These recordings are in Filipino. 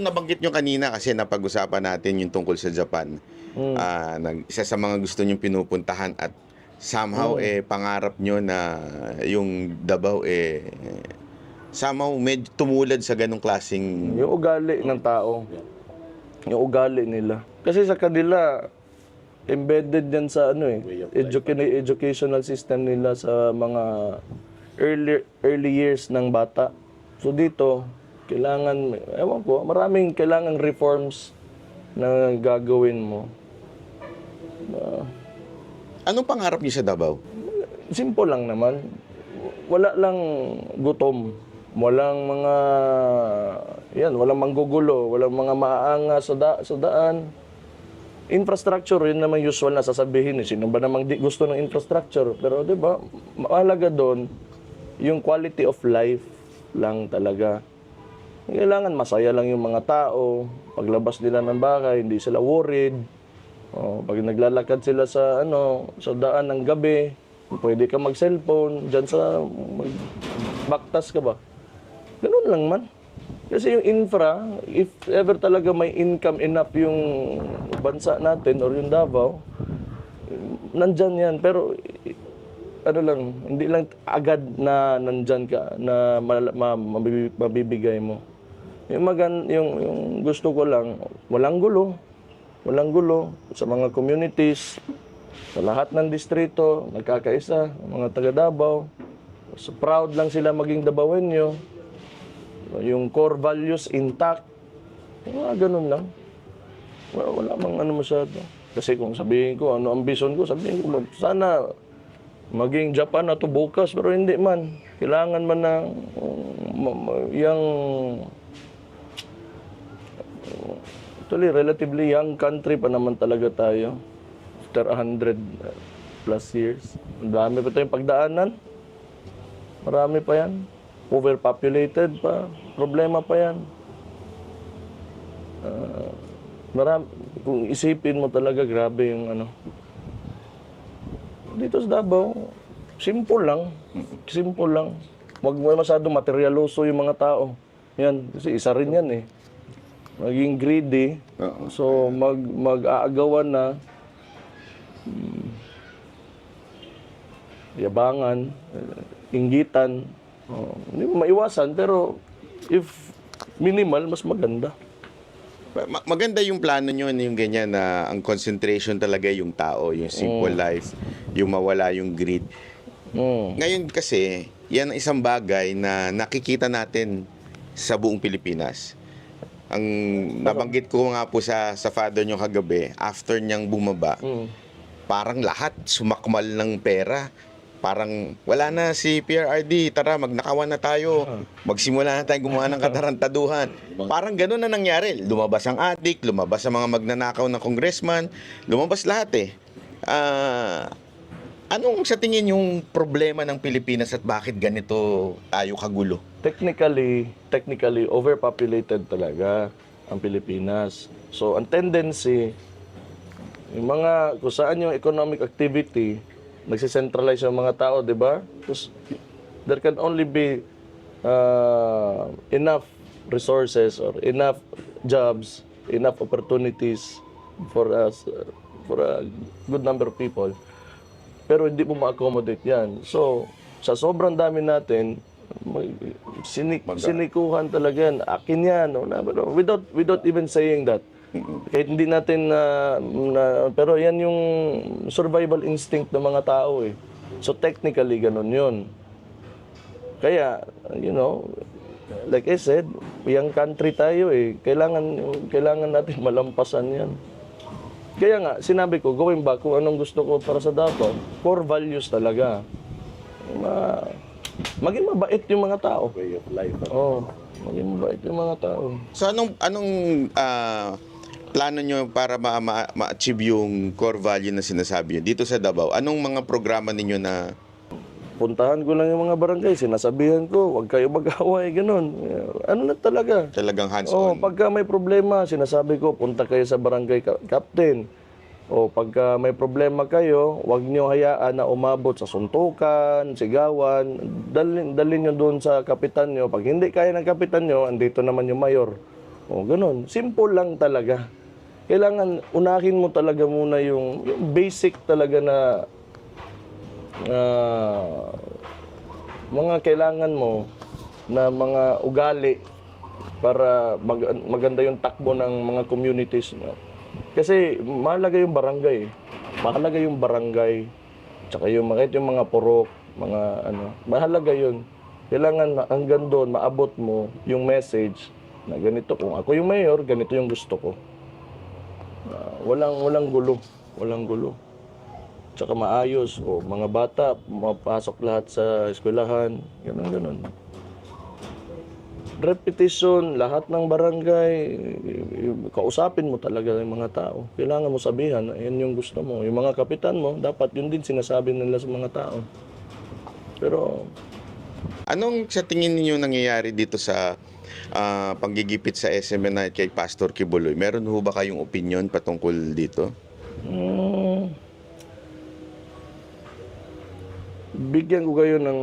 Nabanggit nyo kanina kasi napag-usapan natin yung tungkol sa Japan. Isa sa mga gusto nyong pinupuntahan at somehow pangarap nyo na yung Davao somehow medyo tumulad sa ganong klaseng... Yung ugali ng tao. Yung ugali nila. Kasi sa kanila, embedded yan sa educational system nila sa mga early years ng bata. So dito, kailangan, ewan ko, maraming kailangang reforms na gagawin mo. Anong pangarap nyo sa Davao? Simple lang naman. Wala lang gutom. Walang mga, walang manggugulo, walang mga maaanga sa daan. Infrastructure, yun naman usual na sasabihin. Sino ba namang di gusto ng infrastructure? Pero di ba, mahalaga doon, yung quality of life lang talaga. Kailangan masaya lang yung mga tao. Paglabas nila ng bahay, hindi sila worried. Pag naglalakad sila sa daan ng gabi, pwede ka mag-cellphone, diyan sa baktas ka ba? Ganun lang man. Kasi yung infra, if ever talaga may income enough yung bansa natin or yung Davao, nandyan yan. Pero hindi lang agad na nandyan ka, na mabibigay mo. Yung gusto ko lang, walang gulo. Walang gulo sa mga communities, sa lahat ng distrito, nagkakaisa, mga taga Davao. So proud lang sila maging Davaoenyo. Yung core values intact. Ganun lang. Wala mang masyado. Kasi kung sabihin ko, ambition ko, sabihin ko, sana maging Japan na to bukas, pero hindi man. Kailangan man na actually, relatively young country pa naman talaga tayo. After 100 plus years. Ang dami pa tayong pagdaanan. Marami pa yan. Overpopulated pa. Problema pa yan. Kung isipin mo talaga, grabe yung Dito sa Davao, simple lang. Simple lang. Huwag mo masyadong materialoso yung mga tao. Yan, kasi isa rin yan maging greedy. So, mag-aagawan na. Yabangan. Inggitan. Hindi mo maiwasan, pero if minimal, mas maganda. Maganda yung plano nyo, yung ganyan na ang concentration talaga yung tao, yung simple life, yung mawala yung greed. Ngayon kasi, yan ang isang bagay na nakikita natin sa buong Pilipinas. Ang nabanggit ko nga po sa father nyo kagabi, after niyang bumaba, parang lahat sumakmal ng pera. Parang wala na si PRRD, tara magnakawan na tayo, magsimula na tayo gumawa ng katarantaduhan. Parang gano'n na nangyari. Lumabas ang adik, lumabas ang mga magnanakaw ng congressman, lumabas lahat Anong sa tingin yung problema ng Pilipinas at bakit ganito tayo kagulo? Technically, overpopulated talaga ang Pilipinas. So, ang tendency, yung kung saan yung economic activity, nagsicentralize yung mga tao, di ba? There can only be enough resources or enough jobs, enough opportunities for a good number of people. Pero hindi mo ma-accommodate yan. So, sa sobrang dami natin, sinikuhan talaga yan. Akin yan. Without even saying that. Kahit hindi natin pero yan yung survival instinct ng mga tao So technically ganun yun. Kaya, like I said, young country tayo Kailangan natin malampasan yan. Kaya nga, sinabi ko, going back, kung anong gusto ko para sa Davao, core values talaga. Maging mabait yung mga tao. Way of life. Maging mabait yung mga tao. So anong plano nyo para ma-achieve yung core value na sinasabi nyo dito sa Davao? Anong mga programa ninyo na... Puntahan ko lang yung mga barangay, sinasabihan ko, huwag kayo mag-away, ganun. Na talaga? Talagang hands-on? Pagka may problema, sinasabi ko, punta kayo sa barangay captain. Pagka may problema kayo, huwag nyo hayaan na umabot sa suntukan, sigawan, dalhin nyo doon sa kapitan nyo. Pag hindi kaya ng kapitan nyo, andito naman yung mayor. O, ganun. Simple lang talaga. Kailangan unahin mo talaga muna yung basic talaga na mga kailangan mo na mga ugali para maganda yung takbo ng mga communities mo. Kasi mahalaga yung barangay. Mahalaga yung barangay. Tsaka yung mga purok, mga ano, mahalaga yun. Kailangan hanggang doon maabot mo yung message na ganito, kung ako yung mayor, ganito yung gusto ko. Walang gulo. Tsaka maayos, o mga bata, mapasok lahat sa eskwelahan, ganun. Repetition, lahat ng barangay, kausapin mo talaga yung mga tao. Kailangan mo sabihan, yan yung gusto mo. Yung mga kapitan mo, dapat yun din sinasabi nila sa mga tao. Pero Anong sa tingin niyo nangyayari dito sa panggigipit sa SMNI kay Pastor Kibuloy? Meron ho ba kayong opinion patungkol dito? Bigyan ko kayo ng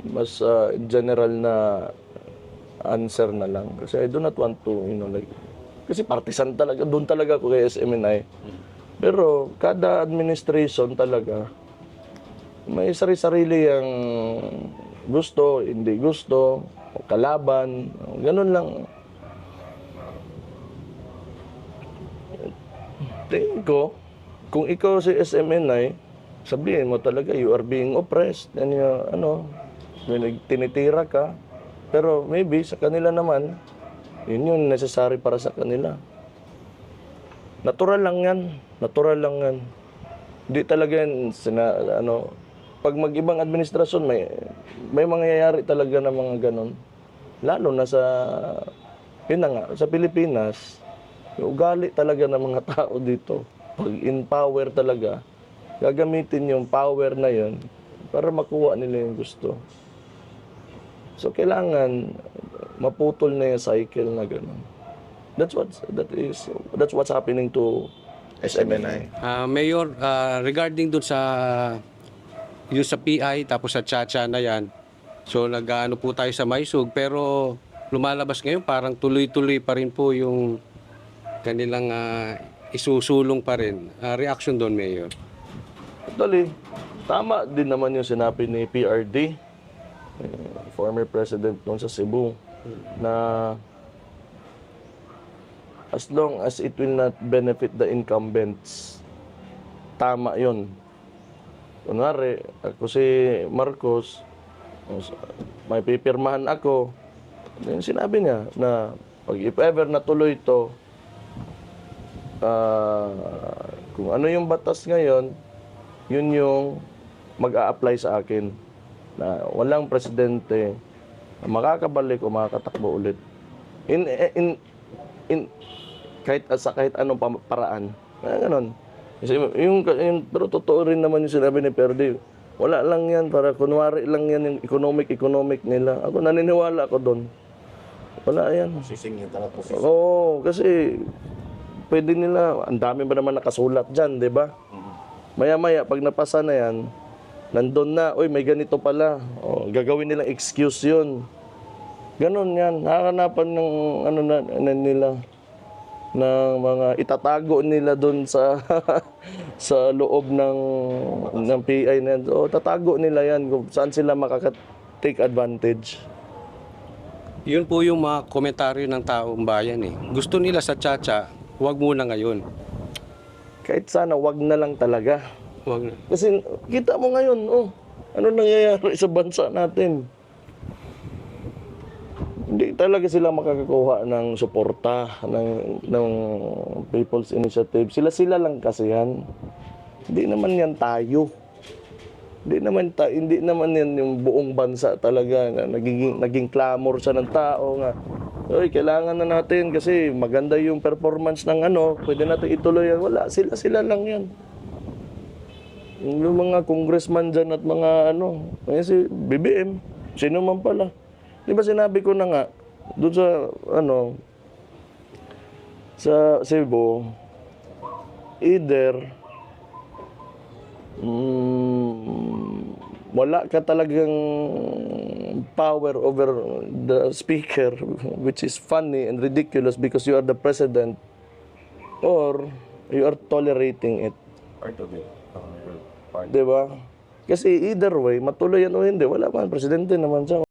mas general na answer na lang. Kasi I do not want to, kasi partisan talaga, doon talaga ako kay SMNI. Pero kada administration talaga, may sarili-sarili ang gusto, hindi gusto, kalaban, ganun lang. Tingin ko, kung ikaw si SMNI, sabihin mo talaga, you are being oppressed, may tinitira ka. Pero maybe sa kanila naman, yun yung necessary para sa kanila. Natural lang yan. Hindi talaga yan, pag mag-ibang administrasyon, may mangyayari talaga na mga ganon. Lalo na sa Pilipinas, yung ugali talaga ng mga tao dito. Pag in power talaga, gagamitin yung power na yun para makuha nila yung gusto. So kailangan maputol na yung cycle na gano'n. That's what's happening to SMNI. Mayor, regarding dun sa yung sa PI tapos sa Chacha na yan. So nag-aano po tayo sa Maisug pero lumalabas ngayon parang tuloy-tuloy pa rin po yung kanilang isusulong pa rin. Reaction doon, Mayor? Actually, tama din naman yung sinabi ni PRD, former president noon sa Cebu, na as long as it will not benefit the incumbents, tama yun. Kunwari, ako si Marcos, may pipirmahan ako, yung sinabi niya na pag if ever natuloy ito, kung ano yung batas ngayon, yun yung mag-a-apply sa akin. Na walang presidente na makakabalik o makakatakbo ulit. Kahit anong paraan. Ganon. Kasi pero totoo rin naman yung sinabi ni Perdi. Wala lang yan, para kunwari lang yan yung economic nila. Ako naniniwala ako doon. Wala yan. Sisingin talaga po. Oo, kasi pwede nila, ang dami ba naman nakasulat dyan, di ba? Maya-maya, pag napasa na yan, nandun na, oy, may ganito pala. O, gagawin nilang excuse yun. Ganon yan. Nakakanapan ng nila, ng mga itatago nila doon sa sa loob ng PI na yan. O, tatago nila yan kung saan sila makaka-take advantage. Yun po yung mga komentaryo ng taong bayan eh. Gusto nila sa Chacha, huwag muna ngayon. Kahit sana, wag na lang talaga. Huwag na. Kasi kita mo ngayon, ano nangyayari sa bansa natin. Hindi talaga sila makakakuha ng suporta ng People's Initiative. Sila lang kasi yan. Hindi naman yan tayo. Hindi naman yan yung buong bansa talaga na naging clamor sa ng tao nga. Oy, kailangan na natin kasi maganda yung performance ng pwede natin ituloy yan. Wala, sila lang yan. Yung mga congressman dyan at mga si BBM, sino man pala. Di ba sinabi ko na nga, doon sa Cebu, either wala ka talagang power over the speaker, which is funny and ridiculous because you are the president, or you are tolerating it. Part of it. Part. Di ba? Kasi either way, matuloy yan o hindi, wala man, presidente naman siya.